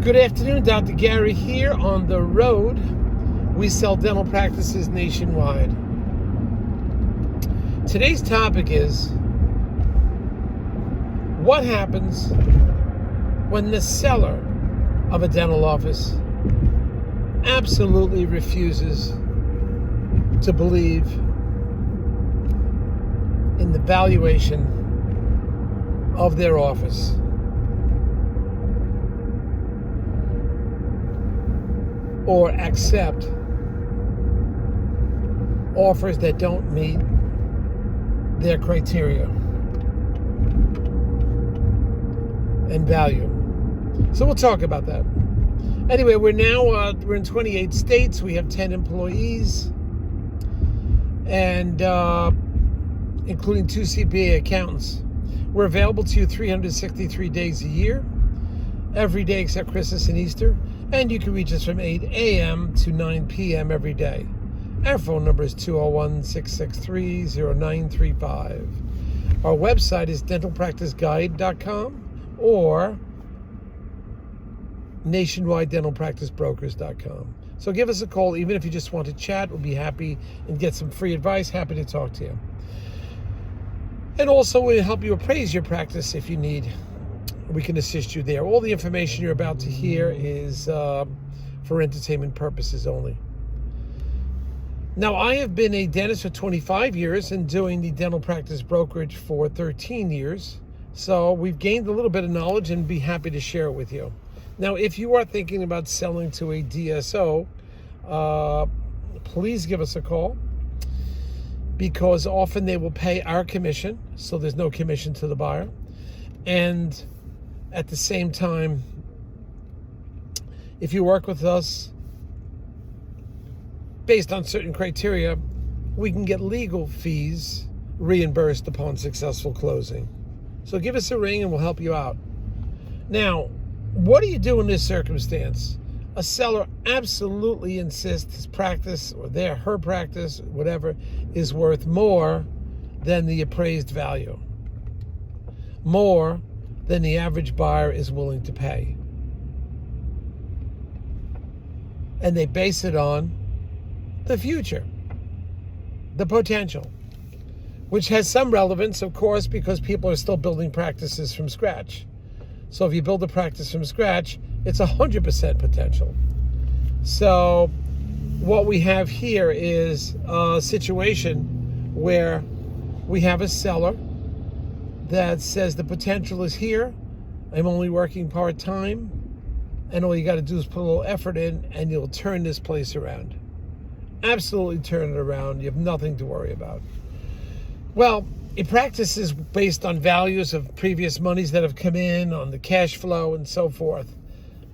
Good afternoon, Dr. Gary here on the road. We sell dental practices nationwide. Today's topic is what happens when the seller of a dental office absolutely refuses to believe in the valuation of their office. Or accept offers that don't meet their criteria and value. So we'll talk about that. Anyway, we're in 28 states. We have 10 employees, and including 2 CPA accountants. We're available to you 363 days a year, every day except Christmas and Easter. And you can reach us from 8 a.m. to 9 p.m. every day. Our phone number is 201-663-0935. Our website is dentalpracticeguide.com or nationwidedentalpracticebrokers.com. So give us a call, even if you just want to chat. We'll be happy and get some free advice. Happy to talk to you. And also, we'll help you appraise your practice if you need. We can assist you there. All the information you're about to hear is for entertainment purposes only. Now, I have been a dentist for 25 years and doing the dental practice brokerage for 13 years. So we've gained a little bit of knowledge and be happy to share it with you. Now, if you are thinking about selling to a DSO, please give us a call, because often they will pay our commission, so there's no commission to the buyer. And at the same time, if you work with us based on certain criteria, we can get legal fees reimbursed upon successful closing. So give us a ring and we'll help you out. Now, what do you do in this circumstance? A seller absolutely insists his practice or her practice, whatever, is worth more than the appraised value. More than the average buyer is willing to pay. And they base it on the future, the potential, which has some relevance, of course, because people are still building practices from scratch. So if you build a practice from scratch, it's 100% potential. So what we have here is a situation where we have a seller that says the potential is here. I'm only working part-time, and all you got to do is put a little effort in and you'll turn this place around. Absolutely turn it around. You have nothing to worry about. Well, a practice is based on values of previous monies that have come in, on the cash flow and so forth.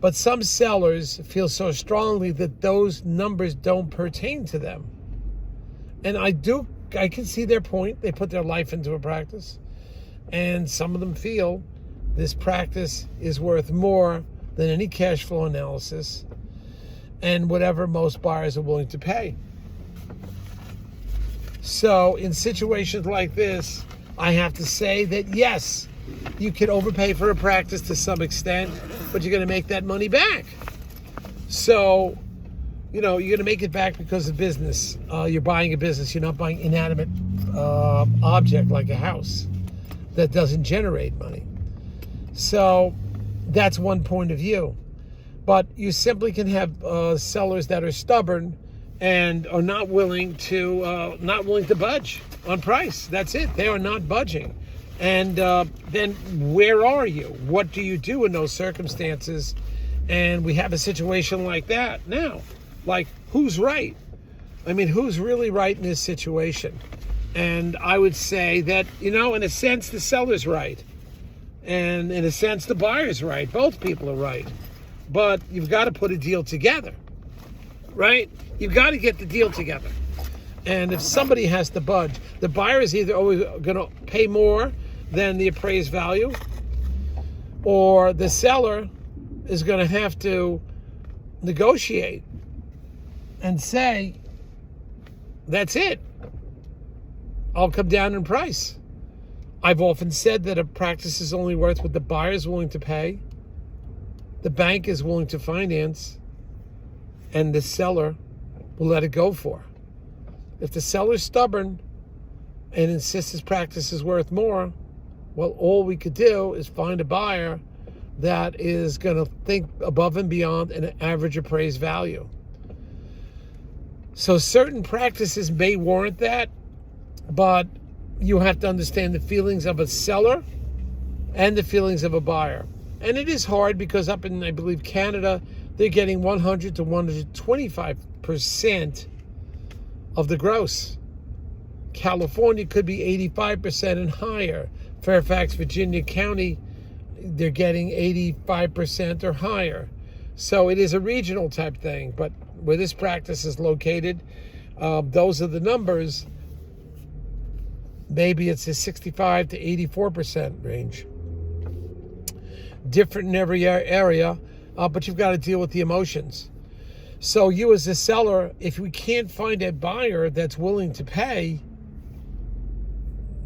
But some sellers feel so strongly that those numbers don't pertain to them. And I can see their point. They put their life into a practice. And some of them feel this practice is worth more than any cash flow analysis and whatever most buyers are willing to pay. So in situations like this, I have to say that yes, you can overpay for a practice to some extent, but you're going to make that money back. So, you're going to make it back because of business. You're buying a business. You're not buying inanimate object like a house that doesn't generate money. So that's one point of view. But you simply can have sellers that are stubborn and are not willing to budge on price. That's it. They are not budging. And then where are you? What do you do in those circumstances? And we have a situation like that now. Like, who's right? I mean, who's really right in this situation? And I would say that, in a sense, the seller's right. And in a sense, the buyer's right. Both people are right. But you've got to put a deal together, right? You've got to get the deal together. And if somebody has to budge, the buyer is either always going to pay more than the appraised value, or the seller is going to have to negotiate and say, that's it. I'll come down in price. I've often said that a practice is only worth what the buyer is willing to pay, the bank is willing to finance and the seller will let it go for. If the seller's stubborn and insists his practice is worth more, well, all we could do is find a buyer that is going to think above and beyond an average appraised value. So certain practices may warrant that, but you have to understand the feelings of a seller and the feelings of a buyer. And it is hard because up in, I believe, Canada, they're getting 100 to 125% of the gross. California could be 85% and higher. Fairfax, Virginia County, they're getting 85% or higher. So it is a regional type thing, but where this practice is located, those are the numbers. Maybe it's a 65 to 84% range. Different in every area, but you've got to deal with the emotions. So you as a seller, if we can't find a buyer that's willing to pay,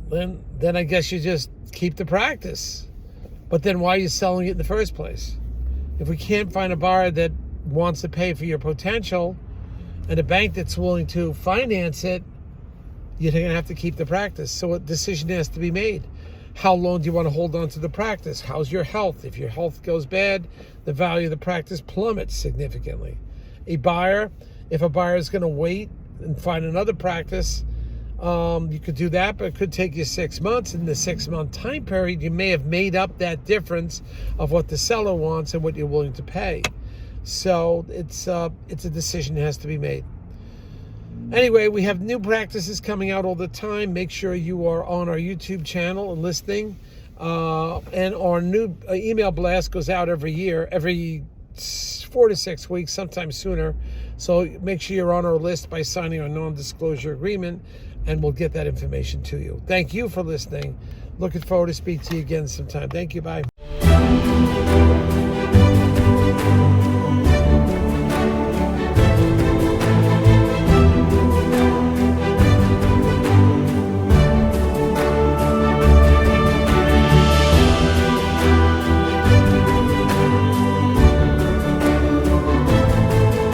then I guess you just keep the practice. But then why are you selling it in the first place? If we can't find a buyer that wants to pay for your potential and a bank that's willing to finance it, you're going to have to keep the practice. So a decision has to be made. How long do you want to hold on to the practice? How's your health? If your health goes bad, the value of the practice plummets significantly. If a buyer is going to wait and find another practice, you could do that, but it could take you 6 months. In the 6-month time period, you may have made up that difference of what the seller wants and what you're willing to pay. So it's a decision that has to be made. Anyway, we have new practices coming out all the time. Make sure you are on our YouTube channel and listening. And our new email blast goes out every 4 to 6 weeks, sometimes sooner. So make sure you're on our list by signing our non-disclosure agreement, and we'll get that information to you. Thank you for listening. Looking forward to speak to you again sometime. Thank you. Bye.